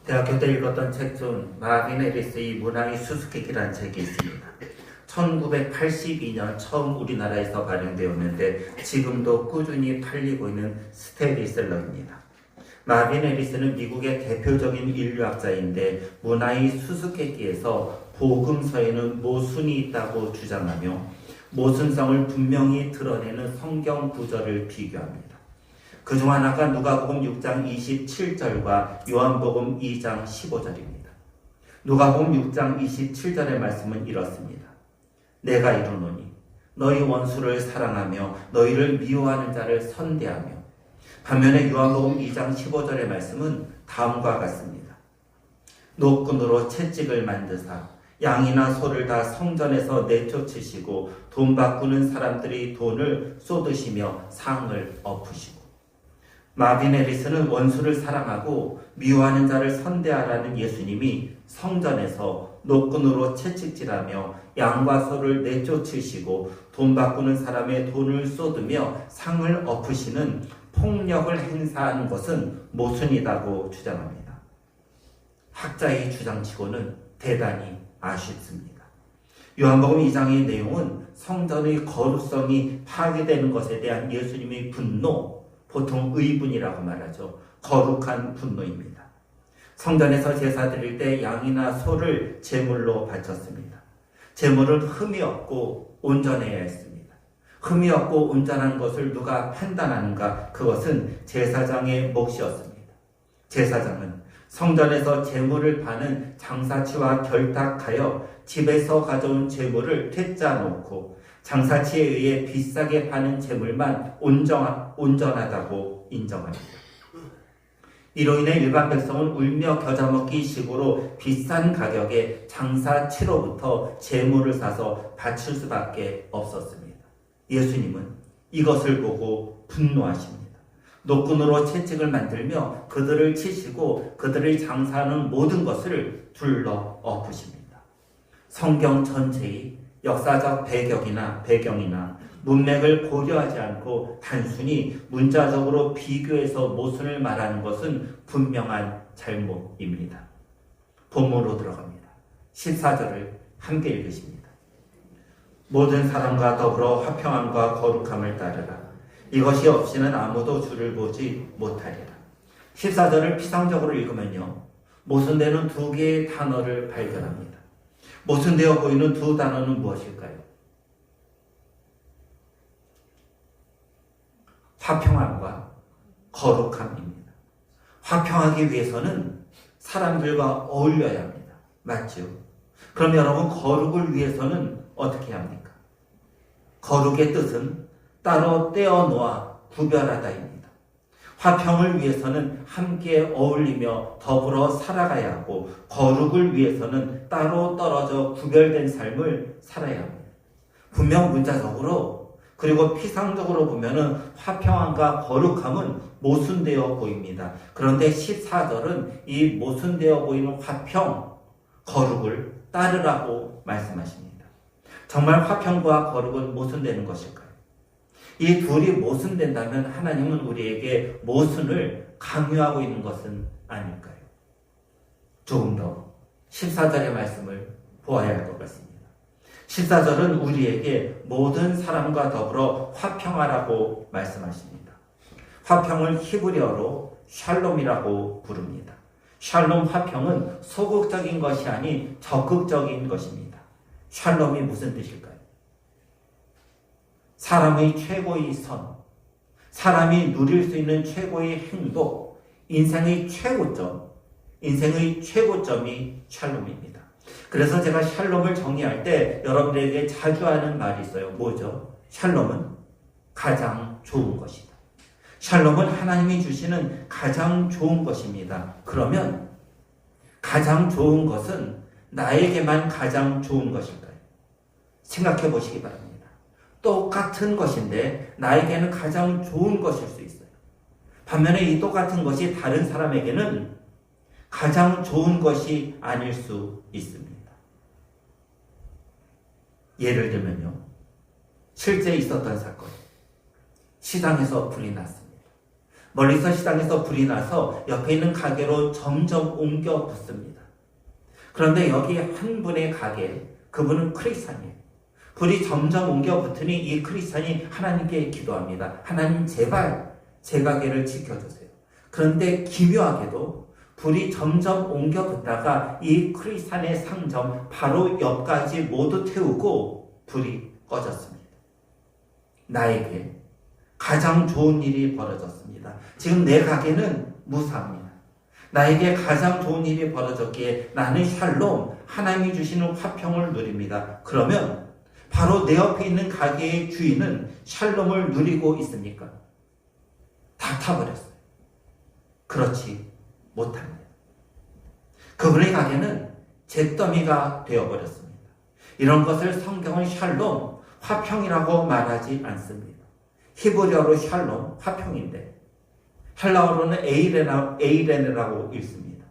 대학교 때 읽었던 책 중 마빈 애리스의 문화의 수수께끼라는 책이 있습니다. 1982년 처음 우리나라에서 발행되었는데 지금도 꾸준히 팔리고 있는 스테디셀러입니다. 마빈 애리스는 미국의 대표적인 인류학자인데 문화의 수수께끼에서 복음서에는 모순이 있다고 주장하며 모순성을 분명히 드러내는 성경 구절을 비교합니다. 그 중 하나가 누가복음 6장 27절과 요한복음 2장 15절입니다. 누가복음 6장 27절의 말씀은 이렇습니다. 내가 이르노니 너희 원수를 사랑하며 너희를 미워하는 자를 선대하며. 반면에 요한복음 2장 15절의 말씀은 다음과 같습니다. 노끈으로 채찍을 만드사 양이나 소를 다 성전에서 내쫓으시고 돈 바꾸는 사람들이 돈을 쏟으시며 상을 엎으시고. 마빈 애리스는 원수를 사랑하고 미워하는 자를 선대하라는 예수님이 성전에서 노끈으로 채찍질하며 양과 소를 내쫓으시고 돈 바꾸는 사람의 돈을 쏟으며 상을 엎으시는 폭력을 행사하는 것은 모순이라고 주장합니다. 학자의 주장치고는 대단히 아쉽습니다. 요한복음 2장의 내용은 성전의 거룩성이 파괴되는 것에 대한 예수님의 분노, 보통 의분이라고 말하죠. 거룩한 분노입니다. 성전에서 제사 드릴 때 양이나 소를 제물로 바쳤습니다. 제물은 흠이 없고 온전해야 했습니다. 흠이 없고 온전한 것을 누가 판단하는가? 그것은 제사장의 몫이었습니다. 제사장은 성전에서 제물을 파는 장사치와 결탁하여 집에서 가져온 제물을 퇴짜 놓고 장사치에 의해 비싸게 파는 제물만 온전하다고 인정합니다. 이로 인해 일반 백성은 울며 겨자 먹기 식으로 비싼 가격에 장사치로부터 제물을 사서 바칠 수밖에 없었습니다. 예수님은 이것을 보고 분노하십니다. 노끈으로 채찍을 만들며 그들을 치시고 그들을 장사하는 모든 것을 둘러 엎으십니다. 성경 전체의 역사적 배경이나 문맥을 고려하지 않고 단순히 문자적으로 비교해서 모순을 말하는 것은 분명한 잘못입니다. 본문으로 들어갑니다. 14절을 함께 읽으십니다. 모든 사람과 더불어 화평함과 거룩함을 따르라. 이것이 없이는 아무도 주를 보지 못하리라. 14절을 피상적으로 읽으면요, 모순되는 두 개의 단어를 발견합니다. 모순되어 보이는 두 단어는 무엇일까요? 화평함과 거룩함입니다. 화평하기 위해서는 사람들과 어울려야 합니다. 맞죠? 그럼 여러분, 거룩을 위해서는 어떻게 합니까? 거룩의 뜻은 따로 떼어 놓아 구별하다입니다. 화평을 위해서는 함께 어울리며 더불어 살아가야 하고, 거룩을 위해서는 따로 떨어져 구별된 삶을 살아야 합니다. 분명 문자적으로 그리고 피상적으로 보면은 화평함과 거룩함은 모순되어 보입니다. 그런데 14절은 이 모순되어 보이는 화평, 거룩을 따르라고 말씀하십니다. 정말 화평과 거룩은 모순되는 것일까요? 이 둘이 모순된다면 하나님은 우리에게 모순을 강요하고 있는 것은 아닐까요? 조금 더 14절의 말씀을 보아야 할 것 같습니다. 14절은 우리에게 모든 사람과 더불어 화평하라고 말씀하십니다. 화평을 히브리어로 샬롬이라고 부릅니다. 샬롬, 화평은 소극적인 것이 아닌 적극적인 것입니다. 샬롬이 무슨 뜻일까요? 사람의 최고의 선, 사람이 누릴 수 있는 최고의 행복, 인생의 최고점이 샬롬입니다. 그래서 제가 샬롬을 정의할 때 여러분들에게 자주 하는 말이 있어요. 뭐죠? 샬롬은 가장 좋은 것이다. 샬롬은 하나님이 주시는 가장 좋은 것입니다. 그러면 가장 좋은 것은 나에게만 가장 좋은 것일까요? 생각해 보시기 바랍니다. 똑같은 것인데 나에게는 가장 좋은 것일 수 있어요. 반면에 이 똑같은 것이 다른 사람에게는 가장 좋은 것이 아닐 수 있습니다. 예를 들면요, 실제 있었던 사건, 시장에서 불이 났습니다. 멀리서 시장에서 불이 나서 옆에 있는 가게로 점점 옮겨 붙습니다. 그런데 여기 한 분의 가게, 그분은 크리스찬이에요. 불이 점점 옮겨 붙으니 이 크리스찬이 하나님께 기도합니다. 하나님 제발 제 가게를 지켜주세요. 그런데 기묘하게도 불이 점점 옮겨 붙다가 이 크리스찬의 상점 바로 옆까지 모두 태우고 불이 꺼졌습니다. 나에게 가장 좋은 일이 벌어졌습니다. 지금 내 가게는 무사합니다. 나에게 가장 좋은 일이 벌어졌기에 나는 샬롬, 하나님이 주시는 화평을 누립니다. 그러면 바로 내 옆에 있는 가게의 주인은 샬롬을 누리고 있습니까? 다 타버렸어요. 그렇지 못합니다. 그분의 가게는 잿더미가 되어버렸습니다. 이런 것을 성경은 샬롬, 화평이라고 말하지 않습니다. 히브리어로 샬롬, 화평인데 헬라어로는 에이레네라고 읽습니다.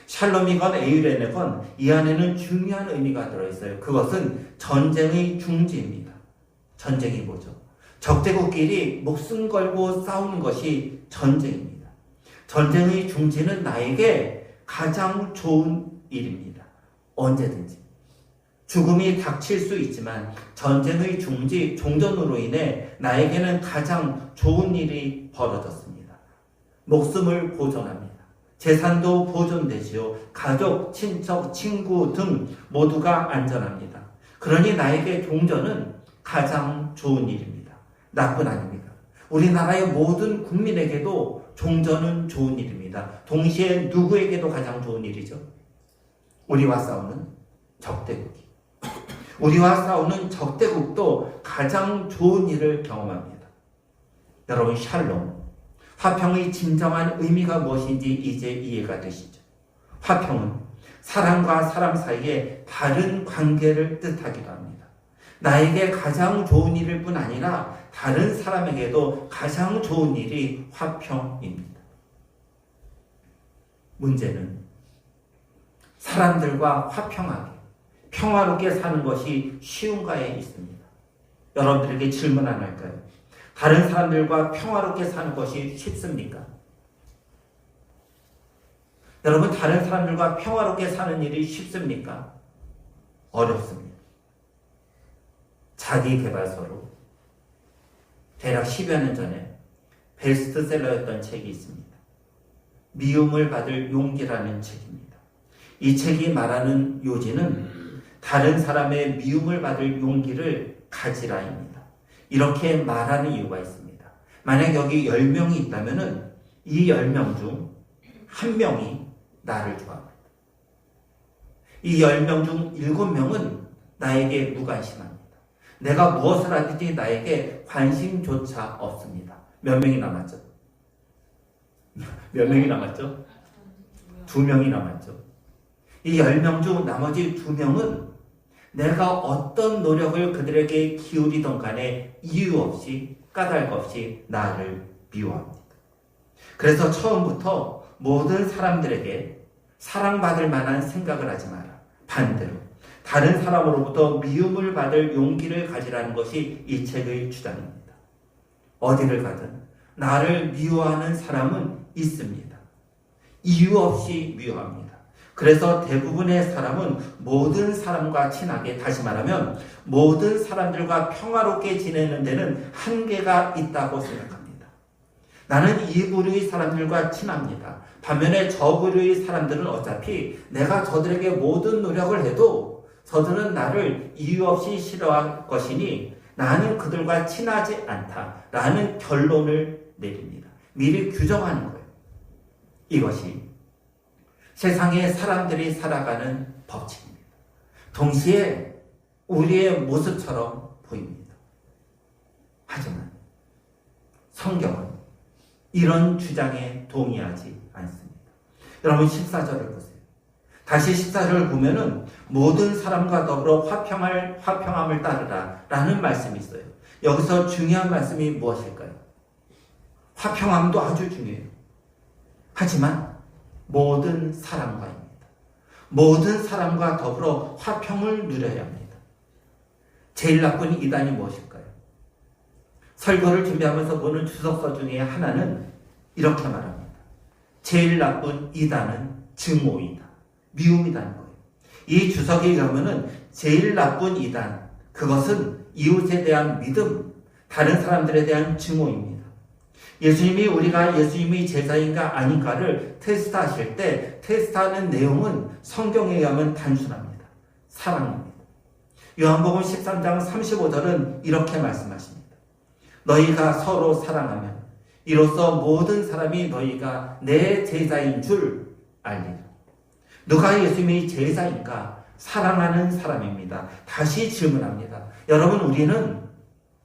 샬롬이건 에이레네건 이 안에는 중요한 의미가 들어있어요. 그것은 전쟁의 중지입니다. 전쟁이 뭐죠? 적대국끼리 목숨 걸고 싸우는 것이 전쟁입니다. 전쟁의 중지는 나에게 가장 좋은 일입니다. 언제든지. 죽음이 닥칠 수 있지만 전쟁의 중지, 종전으로 인해 나에게는 가장 좋은 일이 벌어졌습니다. 목숨을 보존합니다. 재산도 보존되지요. 가족, 친척, 친구 등 모두가 안전합니다. 그러니 나에게 종전은 가장 좋은 일입니다. 나뿐 아닙니다. 우리나라의 모든 국민에게도 종전은 좋은 일입니다. 동시에 누구에게도 가장 좋은 일이죠. 우리와 싸우는 적대국이. 우리와 싸우는 적대국도 가장 좋은 일을 경험합니다. 여러분, 샬롬, 화평의 진정한 의미가 무엇인지 이제 이해가 되시죠? 화평은 사람과 사람 사이에 바른 관계를 뜻하기도 합니다. 나에게 가장 좋은 일일 뿐 아니라 다른 사람에게도 가장 좋은 일이 화평입니다. 문제는 사람들과 화평하게, 평화롭게 사는 것이 쉬운가에 있습니다. 여러분들에게 질문 하나 할까요? 다른 사람들과 평화롭게 사는 것이 쉽습니까? 여러분, 다른 사람들과 평화롭게 사는 일이 쉽습니까? 어렵습니다. 자기계발서로 대략 10여 년 전에 베스트셀러였던 책이 있습니다. 미움을 받을 용기라는 책입니다. 이 책이 말하는 요지는 다른 사람의 미움을 받을 용기를 가지라입니다. 이렇게 말하는 이유가 있습니다. 만약 여기 10명이 있다면 이 10명 중 1명이 나를 좋아합니다. 이 10명 중 7명은 나에게 무관심합니다. 내가 무엇을 하든지 나에게 관심조차 없습니다. 몇 명이 남았죠? 몇 명이 남았죠? 2명이 남았죠. 이 10명 중 나머지 2명은 내가 어떤 노력을 그들에게 기울이던 간에 이유 없이 까닭 없이 나를 미워합니다. 그래서 처음부터 모든 사람들에게 사랑받을 만한 생각을 하지 마라. 반대로 다른 사람으로부터 미움을 받을 용기를 가지라는 것이 이 책의 주장입니다. 어디를 가든 나를 미워하는 사람은 있습니다. 이유 없이 미워합니다. 그래서 대부분의 사람은 모든 사람과 친하게, 다시 말하면 모든 사람들과 평화롭게 지내는 데는 한계가 있다고 생각합니다. 나는 이 부류의 사람들과 친합니다. 반면에 저 부류의 사람들은 어차피 내가 저들에게 모든 노력을 해도 저들은 나를 이유 없이 싫어할 것이니 나는 그들과 친하지 않다라는 결론을 내립니다. 미리 규정하는 거예요. 이것이 세상에 사람들이 살아가는 법칙입니다. 동시에 우리의 모습처럼 보입니다. 하지만 성경은 이런 주장에 동의하지 않습니다. 여러분 14절을 보세요. 다시 14절을 보면은 모든 사람과 더불어 화평함을 따르라 라는 말씀이 있어요. 여기서 중요한 말씀이 무엇일까요? 화평함도 아주 중요해요. 하지만 모든 사람과입니다. 모든 사람과 더불어 화평을 누려야 합니다. 제일 나쁜 이단이 무엇일까요? 설교를 준비하면서 보는 주석서 중에 하나는 이렇게 말합니다. 제일 나쁜 이단은 증오이다. 미움이라는 거예요. 이 주석에 의하면은 제일 나쁜 이단, 그것은 이웃에 대한 믿음, 다른 사람들에 대한 증오입니다. 예수님이 우리가 예수님이 제자인가 아닌가를 테스트하실 때 테스트하는 내용은 성경에 의하면 단순합니다. 사랑입니다. 요한복음 13장 35절은 이렇게 말씀하십니다. 너희가 서로 사랑하면 이로써 모든 사람이 너희가 내 제자인 줄 알리라. 누가 예수님의 제자인가? 사랑하는 사람입니다. 다시 질문합니다. 여러분, 우리는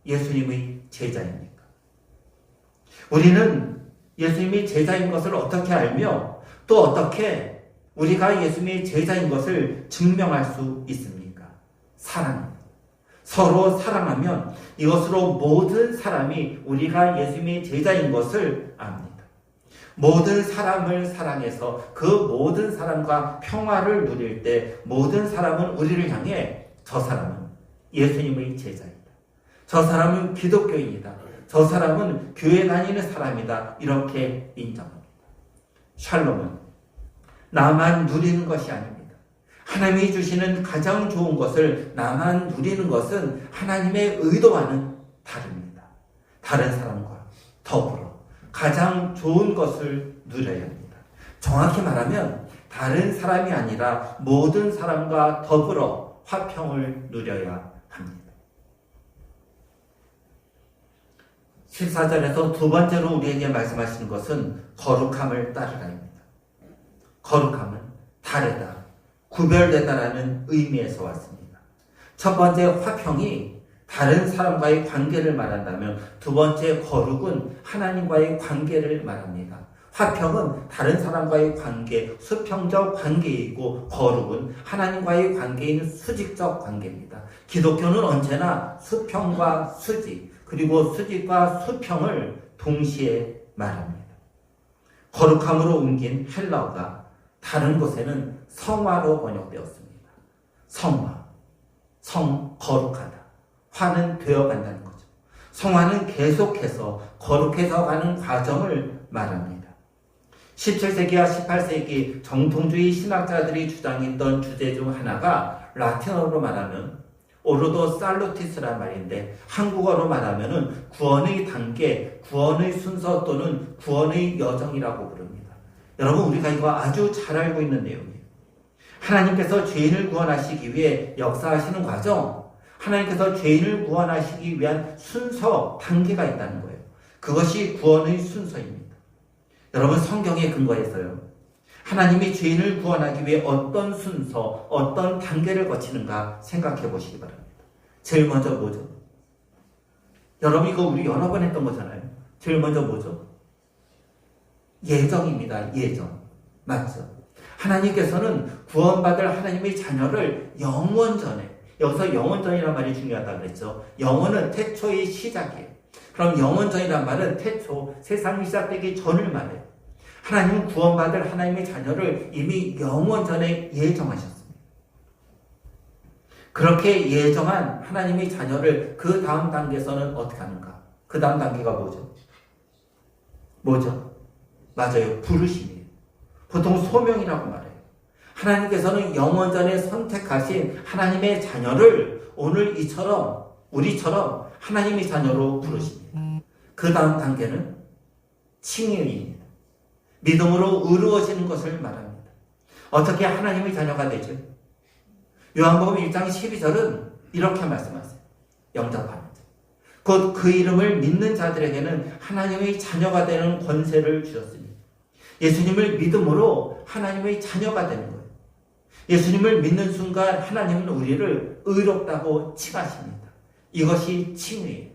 예수님의 제자입니까? 우리는 예수님이 제자인 것을 어떻게 알며 또 어떻게 우리가 예수님의 제자인 것을 증명할 수 있습니까? 사랑입니다. 서로 사랑하면 이것으로 모든 사람이 우리가 예수님의 제자인 것을 압니다. 모든 사람을 사랑해서 그 모든 사람과 평화를 누릴 때 모든 사람은 우리를 향해 저 사람은 예수님의 제자이다. 저 사람은 기독교인이다. 저 사람은 교회 다니는 사람이다. 이렇게 인정합니다. 샬롬은 나만 누리는 것이 아닙니다. 하나님이 주시는 가장 좋은 것을 나만 누리는 것은 하나님의 의도와는 다릅니다. 다른 사람과 더불어 가장 좋은 것을 누려야 합니다. 정확히 말하면 다른 사람이 아니라 모든 사람과 더불어 화평을 누려야 합니다. 14절에서 두 번째로 우리에게 말씀하시는 것은 거룩함을 따르라입니다. 거룩함은 다르다, 구별되다라는 의미에서 왔습니다. 첫 번째 화평이 다른 사람과의 관계를 말한다면 두 번째 거룩은 하나님과의 관계를 말합니다. 화평은 다른 사람과의 관계, 수평적 관계이고 거룩은 하나님과의 관계인 수직적 관계입니다. 기독교는 언제나 수평과 수직, 그리고 수직과 수평을 동시에 말합니다. 거룩함으로 옮긴 헬라어가 다른 곳에는 성화로 번역되었습니다. 성화, 성 거룩하다. 화는 되어간다는 거죠. 성화는 계속해서 거룩해져 가는 과정을 말합니다. 17세기와 18세기 정통주의 신학자들이 주장했던 주제 중 하나가 라틴어로 말하면 오르도 살루티스란 말인데 한국어로 말하면 구원의 단계, 구원의 순서 또는 구원의 여정이라고 부릅니다. 여러분, 우리가 이거 아주 잘 알고 있는 내용이에요. 하나님께서 죄인을 구원하시기 위해 역사하시는 과정, 하나님께서 죄인을 구원하시기 위한 순서, 단계가 있다는 거예요. 그것이 구원의 순서입니다. 여러분, 성경에 근거해서요, 하나님이 죄인을 구원하기 위해 어떤 순서, 어떤 단계를 거치는가 생각해 보시기 바랍니다. 제일 먼저 뭐죠? 여러분, 이거 우리 여러 번 했던 거잖아요. 제일 먼저 뭐죠? 예정입니다. 예정. 맞죠? 하나님께서는 구원받을 하나님의 자녀를 영원 전에, 여기서 영원 전이라는 말이 중요하다고 그랬죠. 영원은 태초의 시작이에요. 그럼 영원 전이라는 말은 태초, 세상이 시작되기 전을 말해요. 하나님은 구원받을 하나님의 자녀를 이미 영원 전에 예정하셨습니다. 그렇게 예정한 하나님의 자녀를 그 다음 단계에서는 어떻게 하는가? 그 다음 단계가 뭐죠? 뭐죠? 맞아요. 부르심이에요. 보통 소명이라고 말해요. 하나님께서는 영원 전에 선택하신 하나님의 자녀를 오늘 이처럼, 우리처럼 하나님의 자녀로 부르십니다. 그 다음 단계는 칭의입니다. 믿음으로 의로워지는 것을 말합니다. 어떻게 하나님의 자녀가 되죠? 요한복음 1장 12절은 이렇게 말씀하세요. 영접하는 자. 곧 그 이름을 믿는 자들에게는 하나님의 자녀가 되는 권세를 주셨습니다. 예수님을 믿음으로 하나님의 자녀가 되는 거예요. 예수님을 믿는 순간 하나님은 우리를 의롭다고 칭하십니다. 이것이 칭의예요.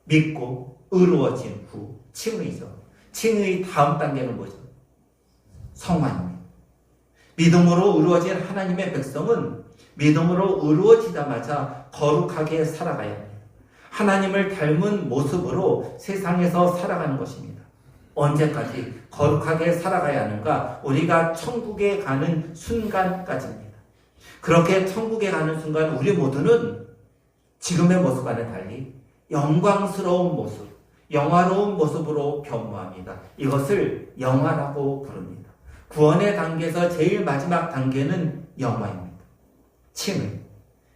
믿고 의로워진 후 칭의죠. 칭의 다음 단계는 뭐죠? 성화입니다. 믿음으로 의로워진 하나님의 백성은 믿음으로 의로워지자마자 거룩하게 살아가야 합니다. 하나님을 닮은 모습으로 세상에서 살아가는 것입니다. 언제까지 거룩하게 살아가야 하는가? 우리가 천국에 가는 순간까지입니다. 그렇게 천국에 가는 순간 우리 모두는 지금의 모습과는 달리 영광스러운 모습, 영화로운 모습으로 변모합니다. 이것을 영화라고 부릅니다. 구원의 단계에서 제일 마지막 단계는 영화입니다. 칭의.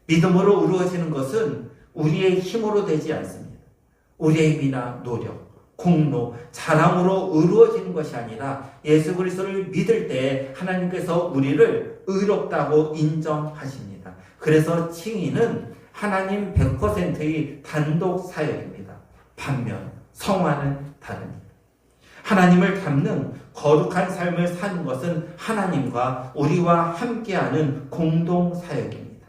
믿음으로 이루어지는 것은 우리의 힘으로 되지 않습니다. 우리의 힘이나 노력, 공로, 자랑으로 이루어지는 것이 아니라 예수 그리스도를 믿을 때 하나님께서 우리를 의롭다고 인정하십니다. 그래서 칭의는 하나님 100%의 단독 사역입니다. 반면 성화는 다릅니다. 하나님을 닮는 거룩한 삶을 사는 것은 하나님과 우리와 함께하는 공동 사역입니다.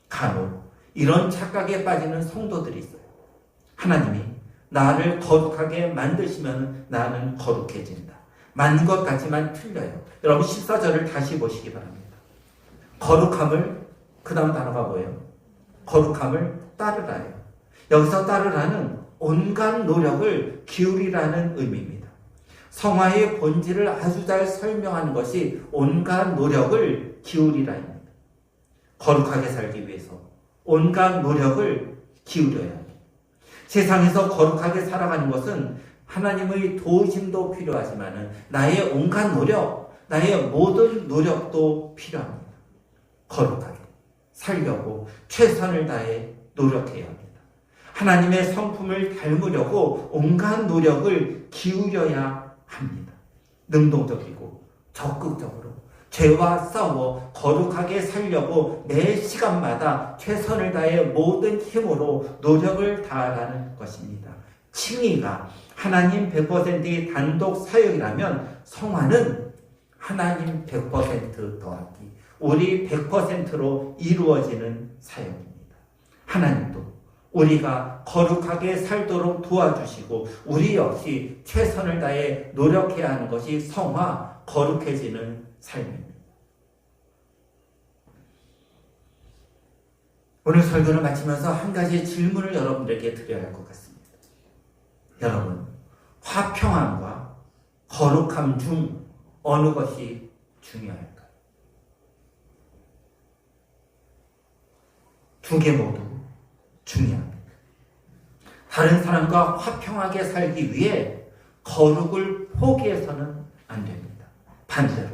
간혹 이런 착각에 빠지는 성도들이 있어요. 하나님이 나를 거룩하게 만드시면 나는 거룩해진다. 맞는 것 같지만 틀려요. 여러분 14절을 다시 보시기 바랍니다. 거룩함을, 그 다음 단어가 뭐예요? 거룩함을 따르라예요. 여기서 따르라는 온갖 노력을 기울이라는 의미입니다. 성화의 본질을 아주 잘 설명하는 것이 온갖 노력을 기울이라입니다. 거룩하게 살기 위해서 온갖 노력을 기울여야 합니다. 세상에서 거룩하게 살아가는 것은 하나님의 도우심도 필요하지만 나의 온갖 노력, 나의 모든 노력도 필요합니다. 거룩하게 살려고 최선을 다해 노력해야 합니다. 하나님의 성품을 닮으려고 온갖 노력을 기울여야 합니다. 능동적이고 적극적으로 죄와 싸워 거룩하게 살려고 매 시간마다 최선을 다해 모든 힘으로 노력을 다하라는 것입니다. 칭의가 하나님 100%의 단독 사역이라면 성화는 하나님 100% 더하기 우리 100%로 이루어지는 사역입니다. 하나님도 우리가 거룩하게 살도록 도와주시고 우리 역시 최선을 다해 노력해야 하는 것이 성화, 거룩해지는 삶입니다. 오늘 설교를 마치면서 한 가지 질문을 여러분들에게 드려야 할 것 같습니다. 여러분, 화평함과 거룩함 중 어느 것이 중요할까요? 두 개 모두 중요합니다. 다른 사람과 화평하게 살기 위해 거룩을 포기해서는 안 됩니다. 반대로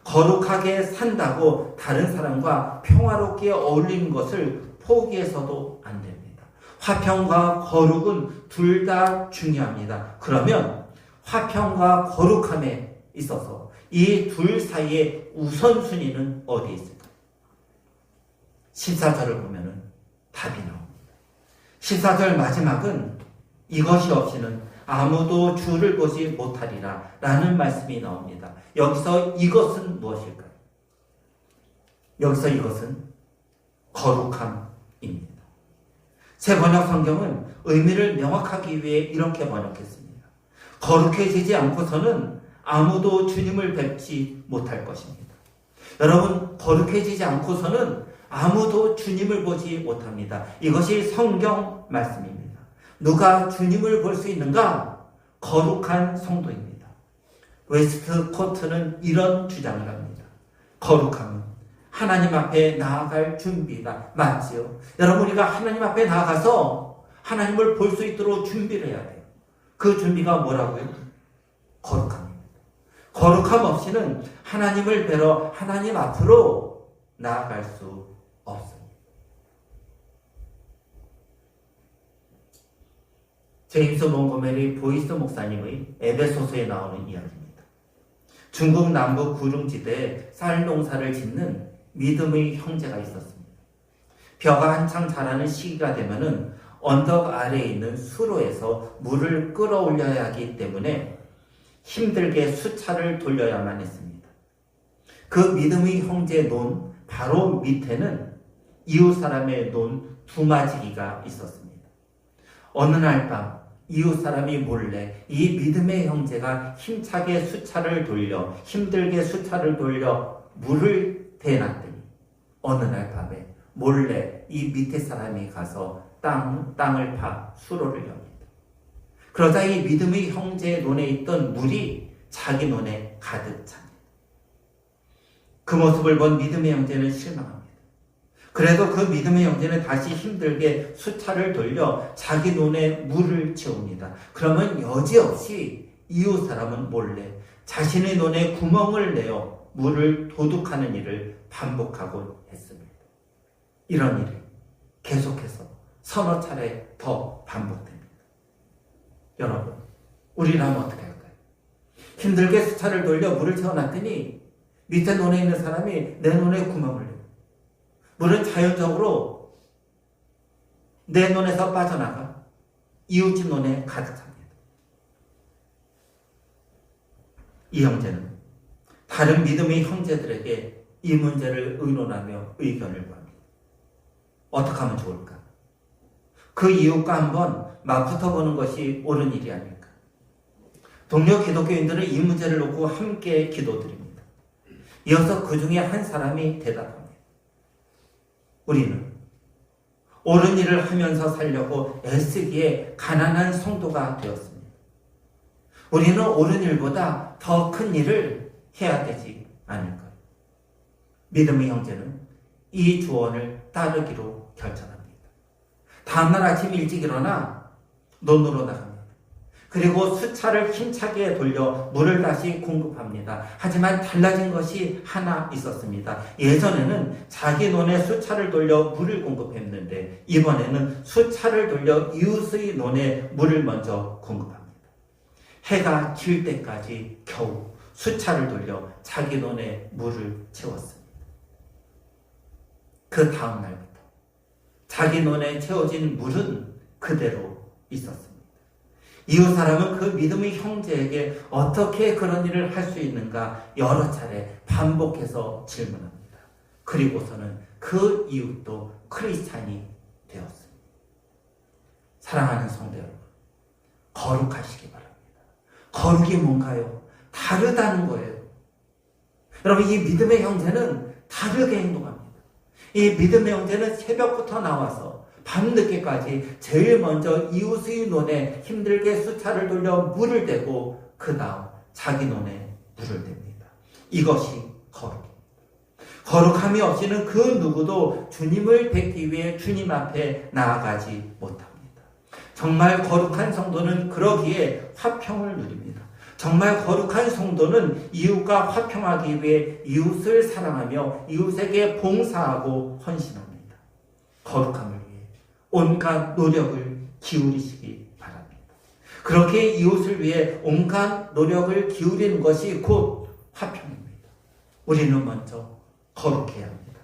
거룩하게 산다고 다른 사람과 평화롭게 어울리는 것을 포기해서도 안 됩니다. 화평과 거룩은 둘 다 중요합니다. 그러면 화평과 거룩함에 있어서 이 둘 사이의 우선순위는 어디에 있을까요? 14절을 보면은 답이 나옵니다. 14절 마지막은 이것이 없이는 아무도 주를 보지 못하리라 라는 말씀이 나옵니다. 여기서 이것은 무엇일까요? 여기서 이것은 거룩함입니다. 새 번역 성경은 의미를 명확하기 위해 이렇게 번역했습니다. 거룩해지지 않고서는 아무도 주님을 뵙지 못할 것입니다. 여러분, 거룩해지지 않고서는 아무도 주님을 보지 못합니다. 이것이 성경 말씀입니다. 누가 주님을 볼 수 있는가? 거룩한 성도입니다. 웨스트코트는 이런 주장을 합니다. 거룩함은 하나님 앞에 나아갈 준비다. 맞지요? 여러분, 우리가 하나님 앞에 나아가서 하나님을 볼 수 있도록 준비를 해야 돼요. 그 준비가 뭐라고요? 거룩함입니다. 거룩함 없이는 하나님을 뵈러 하나님 앞으로 나아갈 수 없습니다. 제임스 몬고메리 보이스 목사님의 에베소서에 나오는 이야기입니다. 중국 남부 구릉지대에 쌀 농사를 짓는 믿음의 형제가 있었습니다. 벼가 한창 자라는 시기가 되면은 언덕 아래에 있는 수로에서 물을 끌어올려야 하기 때문에 힘들게 수차를 돌려야만 했습니다. 그 믿음의 형제 논 바로 밑에는 이웃 사람의 논 두마지기가 있었습니다. 어느 날 밤 이웃 사람이 몰래 이 믿음의 형제가 힘차게 수차를 돌려 힘들게 수차를 돌려 물을 대놨더니 어느 날 밤에 몰래 이 밑에 사람이 가서 땅을 파 수로를 엽니다. 그러자 이 믿음의 형제의 논에 있던 물이 자기 논에 가득 찹니다. 그 모습을 본 믿음의 형제는 실망합니다. 그래도 그 믿음의 형제는 다시 힘들게 수차를 돌려 자기 논에 물을 채웁니다. 그러면 여지없이 이웃 사람은 몰래 자신의 논에 구멍을 내어 물을 도둑하는 일을 반복하곤 했습니다. 이런 일이 계속해서 서너 차례 더 반복됩니다. 여러분, 우리라면 어떻게 할까요? 힘들게 수차를 돌려 물을 채워놨더니 밑에 논에 있는 사람이 내 논에 구멍을 내요. 물은 자연적으로 내 논에서 빠져나가 이웃집 논에 가득 찹니다. 이 형제는 다른 믿음의 형제들에게 이 문제를 의논하며 의견을 구합니다. 어떻게 하면 좋을까? 그 이웃과 한번 맞붙어 보는 것이 옳은 일이 아닐까? 동료 기독교인들은 이 문제를 놓고 함께 기도드립니다. 이어서 그 중에 한 사람이 대답합니다. 우리는 옳은 일을 하면서 살려고 애쓰기에 가난한 성도가 되었습니다. 우리는 옳은 일보다 더 큰 일을 해야 되지 않을까요? 믿음의 형제는 이 조언을 따르기로 결정합니다. 다음날 아침 일찍 일어나 논으로 나갑니다. 그리고 수차를 힘차게 돌려 물을 다시 공급합니다. 하지만 달라진 것이 하나 있었습니다. 예전에는 자기 논에 수차를 돌려 물을 공급했는데 이번에는 수차를 돌려 이웃의 논에 물을 먼저 공급합니다. 해가 질 때까지 겨우 수차를 돌려 자기 논에 물을 채웠습니다. 그 다음 날부터 자기 논에 채워진 물은 그대로 있었습니다. 이웃 사람은 그 믿음의 형제에게 어떻게 그런 일을 할 수 있는가 여러 차례 반복해서 질문합니다. 그리고서는 그 이웃도 크리스찬이 되었습니다. 사랑하는 성도 여러분, 거룩하시기 바랍니다. 거룩이 뭔가요? 다르다는 거예요. 여러분, 이 믿음의 형제는 다르게 행동합니다. 이 믿음의 형제는 새벽부터 나와서 밤늦게까지 제일 먼저 이웃의 논에 힘들게 수차를 돌려 물을 대고 그 다음 자기 논에 물을 댑니다. 이것이 거룩입니다. 거룩함이 없이는 그 누구도 주님을 뵙기 위해 주님 앞에 나아가지 못합니다. 정말 거룩한 성도는 그러기에 화평을 누립니다. 정말 거룩한 성도는 이웃과 화평하기 위해 이웃을 사랑하며 이웃에게 봉사하고 헌신합니다. 거룩함을 위해 온갖 노력을 기울이시기 바랍니다. 그렇게 이웃을 위해 온갖 노력을 기울이는 것이 곧 화평입니다. 우리는 먼저 거룩해야 합니다.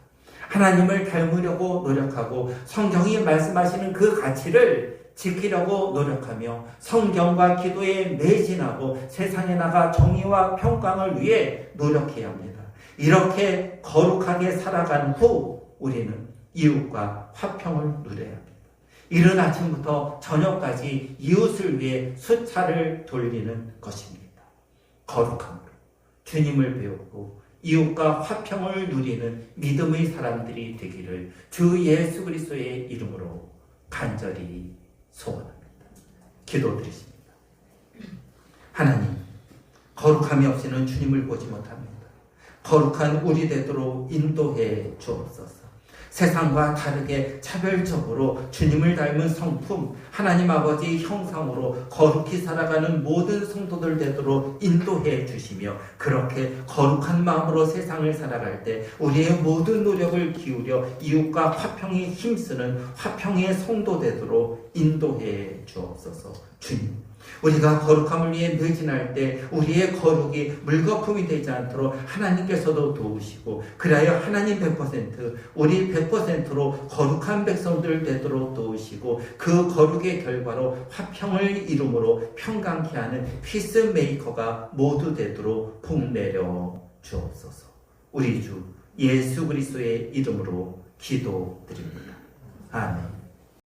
하나님을 닮으려고 노력하고 성경이 말씀하시는 그 가치를 지키려고 노력하며 성경과 기도에 매진하고 세상에 나가 정의와 평강을 위해 노력해야 합니다. 이렇게 거룩하게 살아간 후 우리는 이웃과 화평을 누려야 합니다. 이른 아침부터 저녁까지 이웃을 위해 수차를 돌리는 것입니다. 거룩함으로 주님을 배우고 이웃과 화평을 누리는 믿음의 사람들이 되기를 주 예수 그리스도의 이름으로 간절히 소원합니다. 기도드리십니다. 하나님, 거룩함이 없이는 주님을 보지 못합니다. 거룩한 우리 되도록 인도해 주옵소서. 세상과 다르게 차별적으로 주님을 닮은 성품, 하나님 아버지 형상으로 거룩히 살아가는 모든 성도들 되도록 인도해 주시며 그렇게 거룩한 마음으로 세상을 살아갈 때 우리의 모든 노력을 기울여 이웃과 화평에 힘쓰는 화평의 성도 되도록 인도해 주옵소서. 주님, 우리가 거룩함을 위해 매진할 때 우리의 거룩이 물거품이 되지 않도록 하나님께서도 도우시고 그리하여 하나님 100%, 우리 100%로 거룩한 백성들 되도록 도우시고 그 거룩의 결과로 화평을 이루므로 평강케 하는 피스메이커가 모두 되도록 복내려 주옵소서. 우리 주 예수 그리스도의 이름으로 기도드립니다. 아멘.